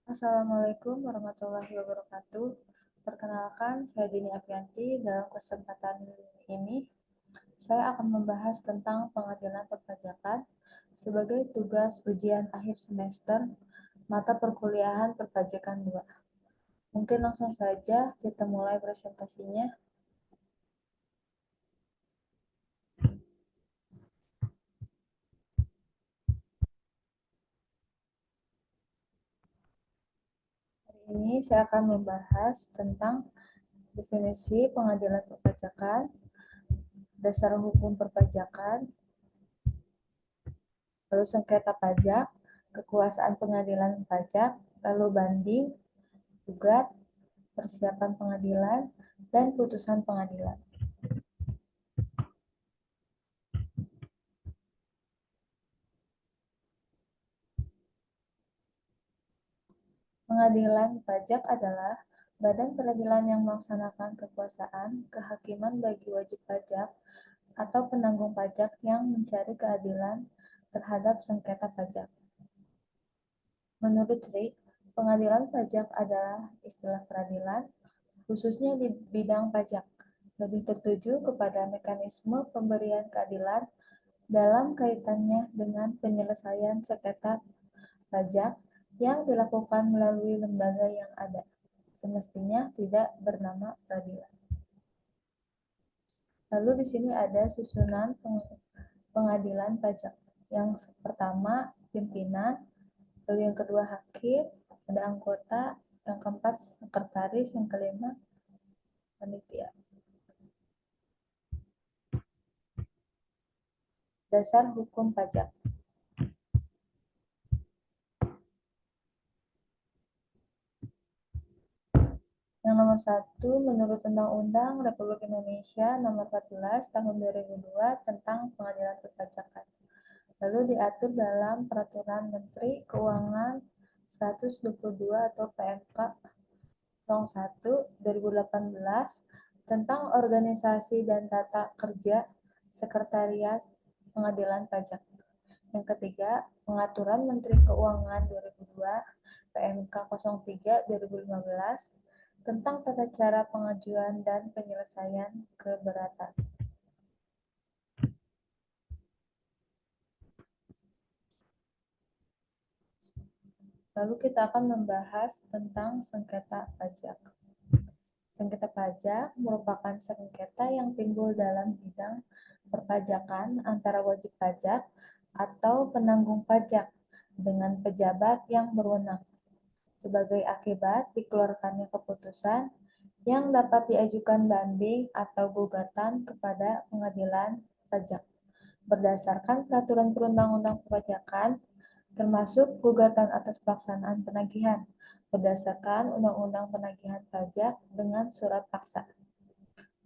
Assalamualaikum warahmatullahi wabarakatuh. Perkenalkan, saya Dini Apianti. Dalam kesempatan ini, saya akan membahas tentang pengadilan perpajakan sebagai tugas ujian akhir semester mata perkuliahan perpajakan 2. Mungkin langsung saja kita mulai presentasinya. Hari ini saya akan membahas tentang definisi pengadilan perpajakan, dasar hukum perpajakan, lalu sengketa pajak, kekuasaan pengadilan pajak, lalu banding, gugat, persiapan pengadilan, dan putusan pengadilan. Pengadilan pajak adalah badan peradilan yang melaksanakan kekuasaan kehakiman bagi wajib pajak atau penanggung pajak yang mencari keadilan terhadap sengketa pajak. Menurut Sri, pengadilan pajak adalah istilah peradilan, khususnya di bidang pajak, lebih tertuju kepada mekanisme pemberian keadilan dalam kaitannya dengan penyelesaian sengketa pajak yang dilakukan melalui lembaga yang ada, semestinya tidak bernama peradilan. Lalu di sini ada susunan pengadilan pajak. Yang pertama pimpinan, lalu yang kedua hakim, ada anggota, yang keempat sekretaris, yang kelima panitia. Dasar hukum pajak. Yang nomor 1, menurut Undang-Undang Republik Indonesia nomor 14 tahun 2002 tentang pengadilan perpajakan. Lalu diatur dalam Peraturan Menteri Keuangan 122 atau PMK 01 2018 tentang organisasi dan tata kerja Sekretariat Pengadilan Pajak. Yang ketiga, Pengaturan Menteri Keuangan 2002 PMK 03 2015 tentang tata cara pengajuan dan penyelesaian keberatan. Lalu kita akan membahas tentang sengketa pajak. Sengketa pajak merupakan sengketa yang timbul dalam bidang perpajakan antara wajib pajak atau penanggung pajak dengan pejabat yang berwenang sebagai akibat dikeluarkannya keputusan yang dapat diajukan banding atau gugatan kepada pengadilan pajak berdasarkan peraturan perundang-undang perpajakan, termasuk gugatan atas pelaksanaan penagihan berdasarkan Undang-Undang Penagihan Pajak dengan surat paksa.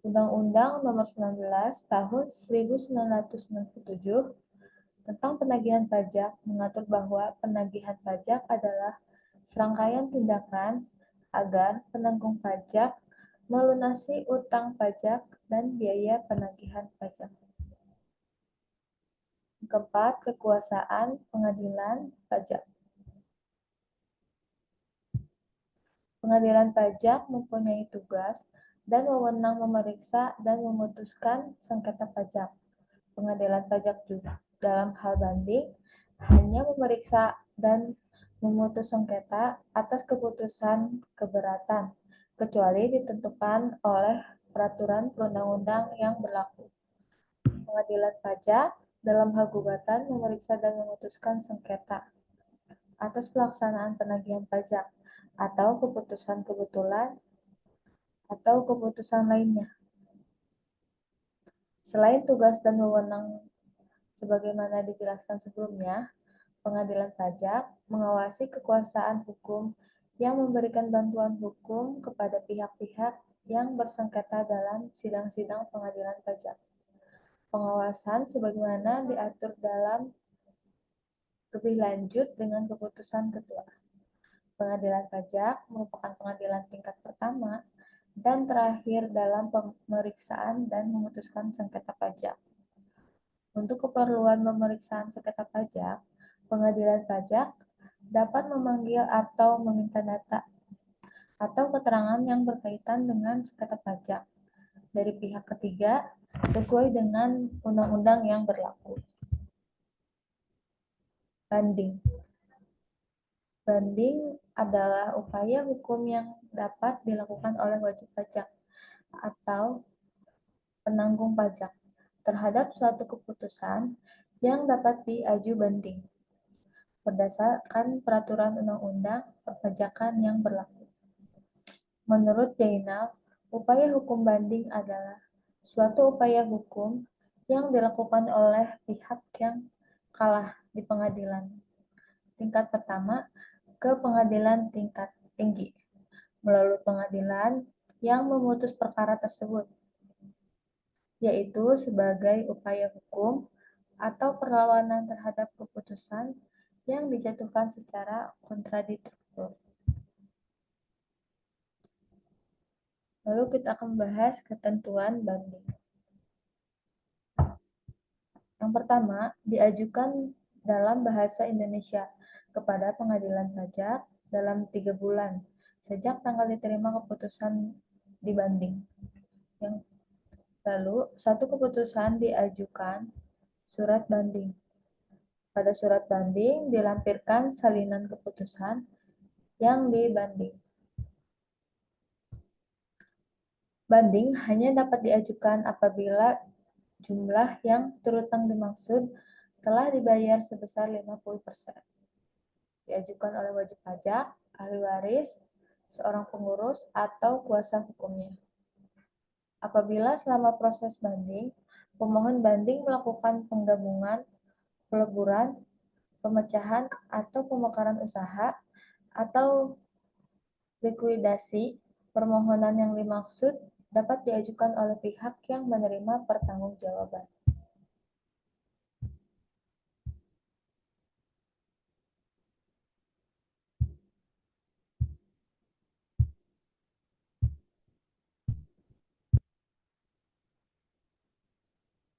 Undang-Undang Nomor 19 Tahun 1997 tentang penagihan pajak mengatur bahwa penagihan pajak adalah serangkaian tindakan agar penanggung pajak melunasi utang pajak dan biaya penagihan pajak. Keempat, kekuasaan pengadilan pajak. Pengadilan pajak mempunyai tugas dan wewenang memeriksa dan memutuskan sengketa pajak. Pengadilan pajak juga dalam hal banding hanya memeriksa dan memutus sengketa atas keputusan keberatan, kecuali ditentukan oleh peraturan perundang-undang yang berlaku. Pengadilan pajak dalam hal gugatan memeriksa dan memutuskan sengketa atas pelaksanaan penagihan pajak atau keputusan kebetulan atau keputusan lainnya. Selain tugas dan wewenang sebagaimana dijelaskan sebelumnya, pengadilan pajak mengawasi kekuasaan hukum yang memberikan bantuan hukum kepada pihak-pihak yang bersengketa dalam sidang-sidang pengadilan pajak. Pengawasan sebagaimana diatur dalam lebih lanjut dengan keputusan ketua. Pengadilan pajak merupakan pengadilan tingkat pertama dan terakhir dalam pemeriksaan dan memutuskan sengketa pajak. Untuk keperluan pemeriksaan sengketa pajak, pengadilan pajak dapat memanggil atau meminta data atau keterangan yang berkaitan dengan sengketa pajak dari pihak ketiga sesuai dengan undang-undang yang berlaku. Banding. Banding adalah upaya hukum yang dapat dilakukan oleh wajib pajak atau penanggung pajak terhadap suatu keputusan yang dapat diaju banding berdasarkan peraturan undang-undang perpajakan yang berlaku. Menurut Jainal, upaya hukum banding adalah suatu upaya hukum yang dilakukan oleh pihak yang kalah di pengadilan tingkat pertama ke pengadilan tingkat tinggi melalui pengadilan yang memutus perkara tersebut, yaitu sebagai upaya hukum atau perlawanan terhadap keputusan yang dijatuhkan secara kontradiktor. Lalu kita akan membahas ketentuan banding. Yang pertama, diajukan dalam bahasa Indonesia kepada pengadilan pajak dalam 3 bulan sejak tanggal diterima keputusan dibanding. Yang lalu, satu keputusan diajukan surat banding. Pada surat banding dilampirkan salinan keputusan yang dibanding. Banding hanya dapat diajukan apabila jumlah yang terutang dimaksud telah dibayar sebesar 50%. Diajukan oleh wajib pajak, ahli waris, seorang pengurus, atau kuasa hukumnya. Apabila selama proses banding, pemohon banding melakukan penggabungan, peleburan, pemecahan, atau pemekaran usaha, atau likuidasi, permohonan yang dimaksud dapat diajukan oleh pihak yang menerima pertanggungjawaban.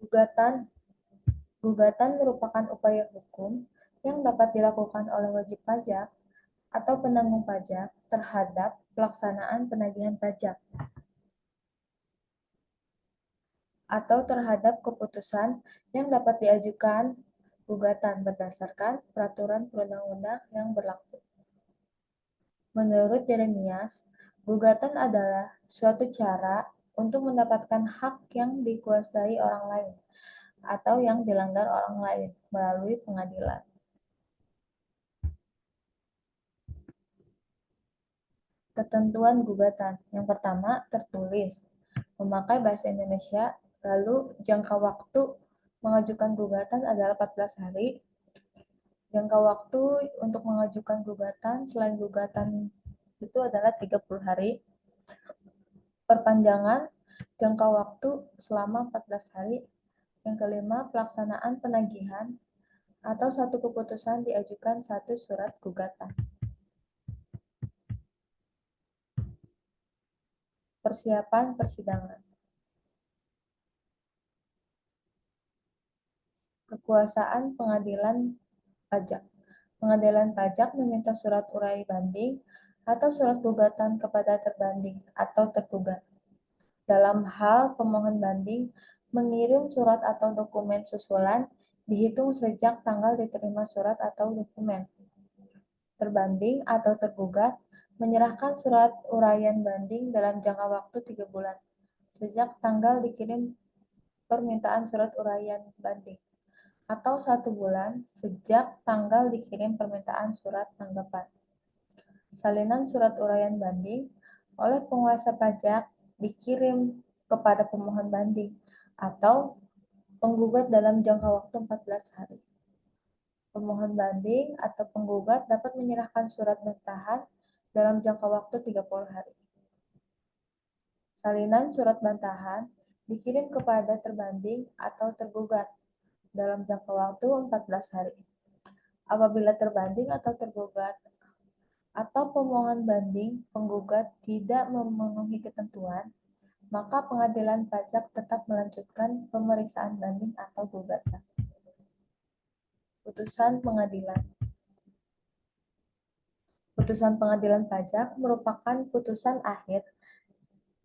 Gugatan Gugatan merupakan upaya hukum yang dapat dilakukan oleh wajib pajak atau penanggung pajak terhadap pelaksanaan penagihan pajak atau terhadap keputusan yang dapat diajukan gugatan berdasarkan peraturan perundang-undang yang berlaku. Menurut Jeremias, gugatan adalah suatu cara untuk mendapatkan hak yang dikuasai orang lain atau yang dilanggar orang lain melalui pengadilan. Ketentuan gugatan. Yang pertama, tertulis. Memakai bahasa Indonesia, lalu jangka waktu mengajukan gugatan adalah 14 hari. Jangka waktu untuk mengajukan gugatan selain gugatan itu adalah 30 hari. Perpanjangan jangka waktu selama 14 hari. Yang kelima, pelaksanaan penagihan atau satu keputusan diajukan satu surat gugatan. Persiapan persidangan. Kekuasaan pengadilan pajak. Pengadilan pajak meminta surat urai banding atau surat gugatan kepada terbanding atau tergugat. Dalam hal pemohon banding mengirim surat atau dokumen susulan dihitung sejak tanggal diterima surat atau dokumen. Terbanding atau tergugat menyerahkan surat uraian banding dalam jangka waktu 3 bulan sejak tanggal dikirim permintaan surat uraian banding atau 1 bulan sejak tanggal dikirim permintaan surat tanggapan. Salinan surat uraian banding oleh penguasa pajak dikirim kepada pemohon banding atau penggugat dalam jangka waktu 14 hari. Pemohon banding atau penggugat dapat menyerahkan surat bantahan dalam jangka waktu 30 hari. Salinan surat bantahan dikirim kepada terbanding atau tergugat dalam jangka waktu 14 hari. Apabila terbanding atau tergugat atau pemohon banding penggugat tidak memenuhi ketentuan, maka pengadilan pajak tetap melanjutkan pemeriksaan banding atau gugatan. Putusan pengadilan. Putusan pengadilan pajak merupakan putusan akhir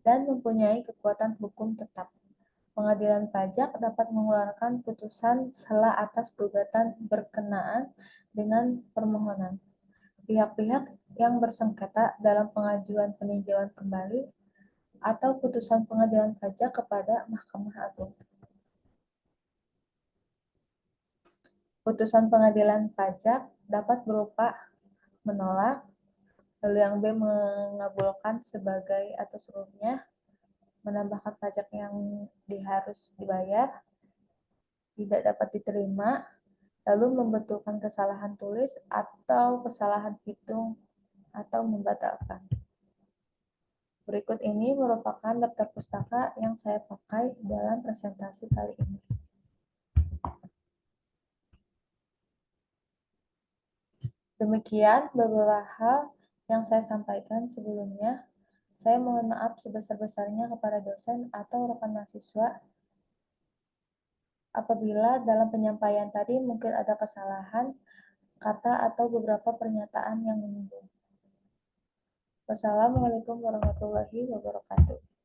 dan mempunyai kekuatan hukum tetap. Pengadilan pajak dapat mengeluarkan putusan sela atas gugatan berkenaan dengan permohonan pihak-pihak yang bersengketa dalam pengajuan peninjauan kembali atau putusan pengadilan pajak kepada Mahkamah Agung. Putusan pengadilan pajak dapat berupa menolak, lalu yang B mengabulkan sebagai atau seluruhnya, menambahkan pajak yang harus dibayar, tidak dapat diterima, lalu membetulkan kesalahan tulis atau kesalahan hitung, atau membatalkan. Berikut ini merupakan daftar pustaka yang saya pakai dalam presentasi kali ini. Demikian beberapa hal yang saya sampaikan sebelumnya. Saya mohon maaf sebesar-besarnya kepada dosen atau rekan mahasiswa apabila dalam penyampaian tadi mungkin ada kesalahan kata atau beberapa pernyataan yang menyinggung. Wassalamualaikum warahmatullahi wabarakatuh.